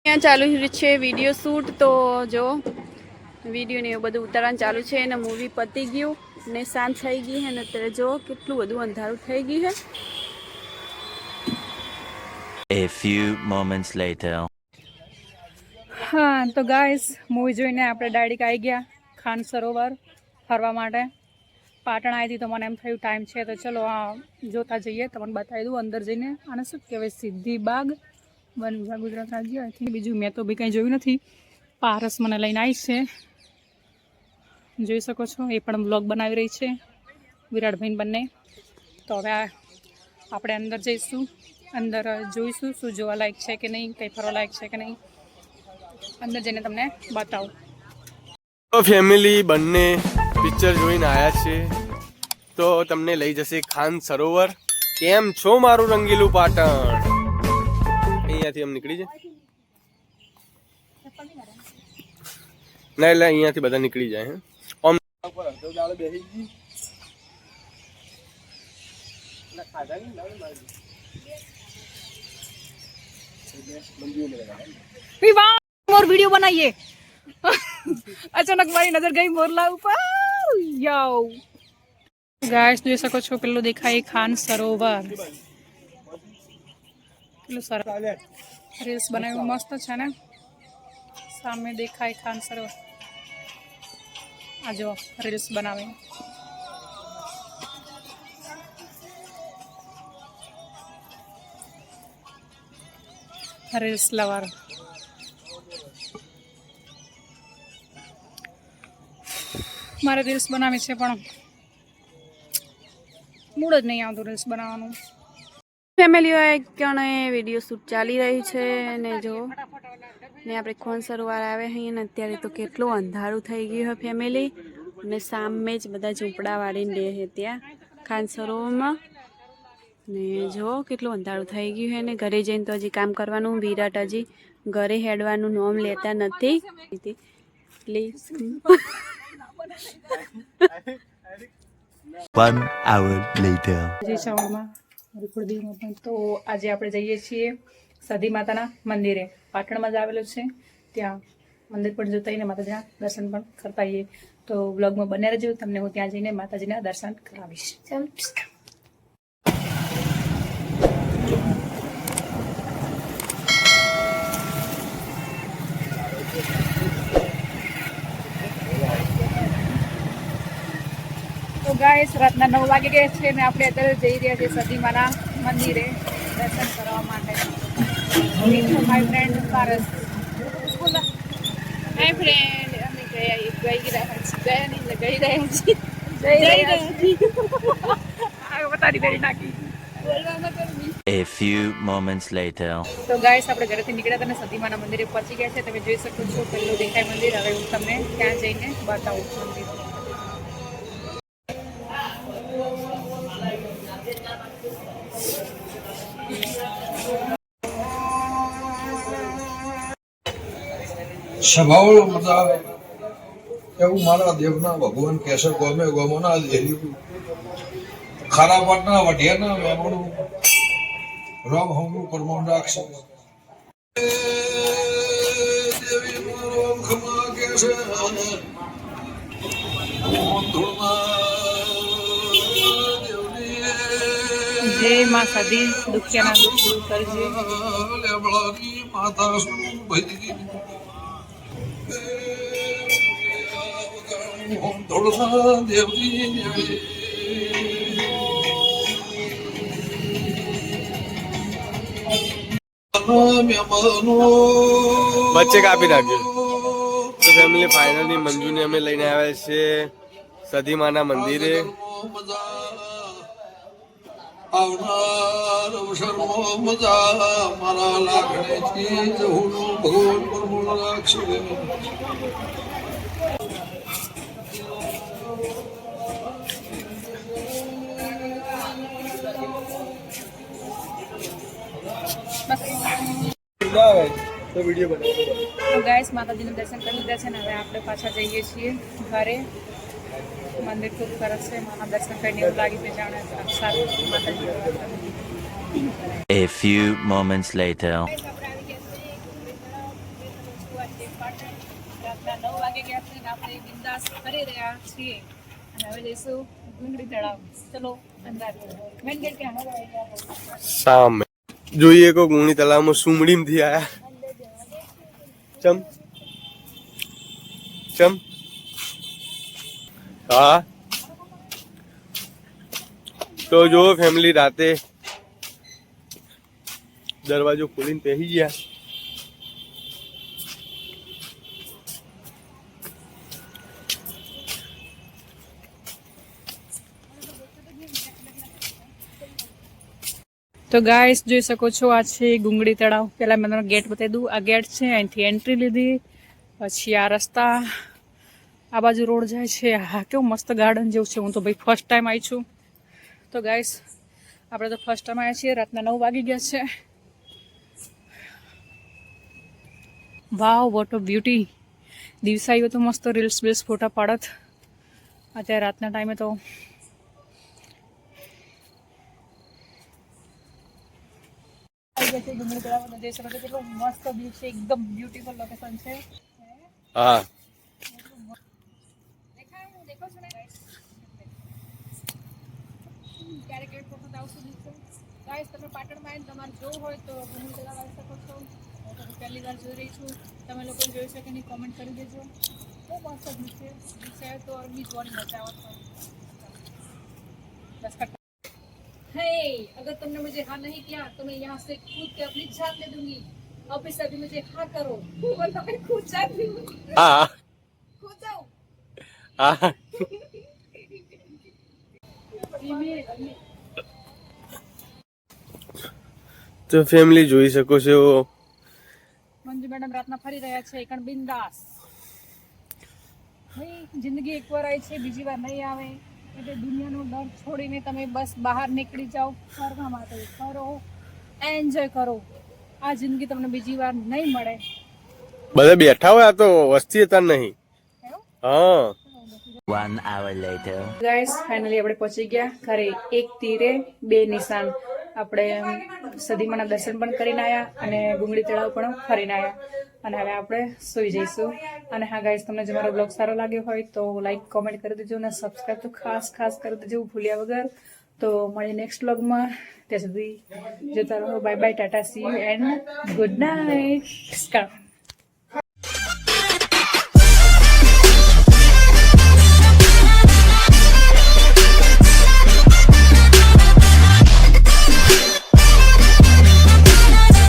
ત્યાં ચાલુ છે વિડીયો શૂટ, તો જો વિડીયો ને એવું બધું ઉતારવાનું ચાલુ છે અને મૂવી પતી ગયું ને શાંત થઈ ગઈ હે ને અત્યારે જો કેટલું બધું અંધારું થઈ ગયું હે. A few moments later. હા તો ગાઈસ, મૂવી જોઈને આપણે ડાયરેક્ટ આવી ગયા ખાન સરોવર ફરવા માટે. પાટણ આવી હતી તો મને એમ થયું ટાઈમ છે તો ચલો જોતા જઈએ, તમને બતાવી દઉં અંદર જઈને. આને શું કહેવાય? સિદ્ધિ બાગ, વન વિભાગ ગુજરાત રાજ્ય. આઈ થિંક બીજું મેં તો બી કંઈ જોયું નથી. પારસ મને લઈને આવી છે, જોઈ શકો છો. એ પણ બ્લોગ બનાવી રહી છે, વિરાટભાઈ બંને. તો હવે આપણે અંદર જઈશું, અંદર જોઈશું શું જોવા લાયક છે કે નહીં, કંઈ ફરવા લાયક છે કે નહીં. અંદર જઈને તમને બતાવું. ફેમિલી બંને પિક્ચર જોઈને આવ્યા છે તો તમને લઈ જશે ખાન સરોવર. કેમ છો મારું રંગીલું પાટણ? અહીંયાથી આમ નીકળી જાય ના, એટલે અહીંયાથી બધા નીકળી જાય. मोर वीडियो बनाइए. अचानक मारी नजर गई मोरला ઉપર. યો ગાઈસ, જોઈ શકો છો પેલું દેખાય ખાન સરોવર. પેલું સરસ રીલ્સ બનાવ્યું મસ્ત છે ને. સામે દેખાય ખાન સરોવર. આ જો રીલ્સ બનાવે. Reels lover. મારે રીલ્સ બનાવી છે પણ મૂડ જ નહીં આવતું રીલ્સ બનાવવાનું. ફેમિલીઓ કણે વિડીયો શૂટ ચાલી રહ્યું છે ને જો ને આપણે ખાન સરોવર આવે અહીં ને અત્યારે તો કેટલું અંધારું થઈ ગયું હોય ફેમિલી. અને સામે જ બધા ઝૂંપડા વાળીને રહે ત્યાં ખાન સરોવરમાં. ને જો કેટલું અંધારું થઈ ગયું છે ને ઘરે જઈને તો હજી કામ કરવાનું. વિરાટ હજી ઘરે હેડવાનું નામ લેતા નથી. Please 1 hour later. જય શ્રાવણમાં તો આજે આપણે જઈએ છીએ સધી માતાના મંદિરે. પાટણમાં જ આવેલું છે, ત્યાં મંદિર પણ જોતા આવીને માતાજીના દર્શન પણ કરતા આવીએ. તો વ્લોગમાં બને રહેજો, તમને હું ત્યાં જઈને માતાજીના દર્શન કરાવીશ. તો ગાઈસ, રાતના 9 વાગે ગયા છે ને આપણે અત્યારે જઈ રહ્યા છીએ સધીમાના મંદિરે દર્શન કરવા માટે. My friend Paras. Hi friend, અમે ગઈ રહ્યા છીએ. બતાડી કરી નાખી. A few moments later. તો ગાઈસ, આપણે ઘરેથી નીકળ્યા હતા ને સધીમાના મંદિરે પહોંચી ગયા છે. તમે જોઈ શકો છો પેલું દેખાય મંદિર. હવે હું તમને ત્યાં જઈને બતાવું મંદિર. સ્વભાવ મજા આવે એવું મારા દેવના ભગવાન કેશવ ગમે ગમોના દેહ્યું ખરા પાટના વઢિયાના વેમણું રામ હમનું પરમાણ રાખશે. દેવી મારો ખમા કેશે જય માં સધી દુખ્યાના દુઃખ દૂર કરજે. લેબડાની માતા શું ભઈ વચ્ચે કાપી નાખ્યું. તો ફેમિલી ફાઇનલી મંજુને અમે લઈને આવ્યા છે સધીમાના મંદિરે. આવનાર અવસરમાં મજા મારા લાગણીથી જહુનું ભગવાન પરમોણ રાખશે. તો વિડીયો બનાવો. તો ગાઈસ, માતાજીનું દર્શન કરી લીધા છે ને હવે આપણે પાછા જઈએ છીએ ઘરે. મંદિર ખૂબ સરસ છે. માના દર્શન કરીને એવું લાગ્યું કે જાણે સારું માતાજી. A few moments later. Patan. રાતના 9 વાગે ગયા છે અને આપણે બિંદાસ કરી રહ્યા છીએ અને હવે જઈશું ડુંગળી તળાવ. ચલો અંદર. મેન ગેટ ક્યાં સામે જોઈએ કો ગુણી તલાવમાં સુમડીમથી આયા ચમ ચમ હા તો જો ફેમિલી રાતે દરવાજો ખોલીને બેસી ગયા. તો ગાઈસ જોઈ શકો છો આ છે ગુંગળી તળાવ. પહેલા મેં તમને ગેટ બતાવી દઉં. આ ગેટ છે, અહીંથી એન્ટ્રી લીધી, પછી આ રસ્તા, આ બાજુ રોડ જાય છે. હા કેવું મસ્ત ગાર્ડન જેવું છે. હું તો ભાઈ ફર્સ્ટ ટાઈમ આવી છું. તો ગાઈસ આપણે તો ફર્સ્ટ ટાઈમ આવ્યા છીએ. રાતના 9 વાગી ગયા છે. Wow what a beauty. દિવસે આવ્યો તો મસ્ત રીલ્સ બીલ્સ ફોટા પાડત. અત્યારે રાતના ટાઈમે તો ડુંગળી તળાવ જઈ શકો છો. કેટલું મસ્ત વ્યૂ છે, એકદમ બ્યુટીફુલ લોકેશન છે. હા ક્યારેક એક વખત આવશું દિવસે. ગાઈસ તમે પાટણમાં આવીને તમારે જોવું હોય તો ડુંગળી તળાવ આવી શકો છો. હું તો પહેલી વાર જોઈ રહી છું. તમે લોકો જોઈ શકે નહીં, કોમેન્ટ કરી દેજો. બહુ મસ્ત વ્યૂ છે. દિવસે તો અરબી જોવાની મજા આવત હોય. हे अगर तुमने मुझे हाँ नहीं किया तो मैं यहाँ से कूद के अपनी जान दे दूंगी. ऑफिस अभी मुझे हाँ करो. वरना मैं कूद जाती हूँ. હા कूद जाओ. હા તો ફેમિલી જોઈ શકો છો મંજુ મેડમ રાતના ફરી રહ્યા છે એકણ બિંદાસ. ભાઈ જિંદગી એકવાર આવી છે, બીજી વાર નહીં આવે. એટલે દુનિયાનો ડર છોડીને તમે બસ બહાર નીકળી જાઓ, ફરવા માટે ફરો, એન્જોય કરો. આ જિંદગી તમને બીજી વાર નહીં મળે. બધા બેઠા હોય, આ તો વસ્તી હતા નહીં. હા 1 hour later. ગાઈસ ફાઇનલી આપણે પહોંચી ગયા ઘરે. એક તીરે બે નિશાન. આપણે સદીમાના દર્શન પણ કરીને આવ્યા અને ગુંગળી તળાવ પણ ફરીને આવ્યા અને હવે આપણે સૂઈ જઈશું. અને હા ગાઈસ, તમને જો મારો બ્લોગ સારો લાગ્યો હોય તો લાઈક કોમેન્ટ કરી દેજો અને સબસ્ક્રાઈબ તો ખાસ કરી દેજો ભૂલ્યા વગર. તો મળીએ નેક્સ્ટ બ્લોગમાં. ત્યાં સુધી જોતા રહો. Bye bye, Tata, C you and good night.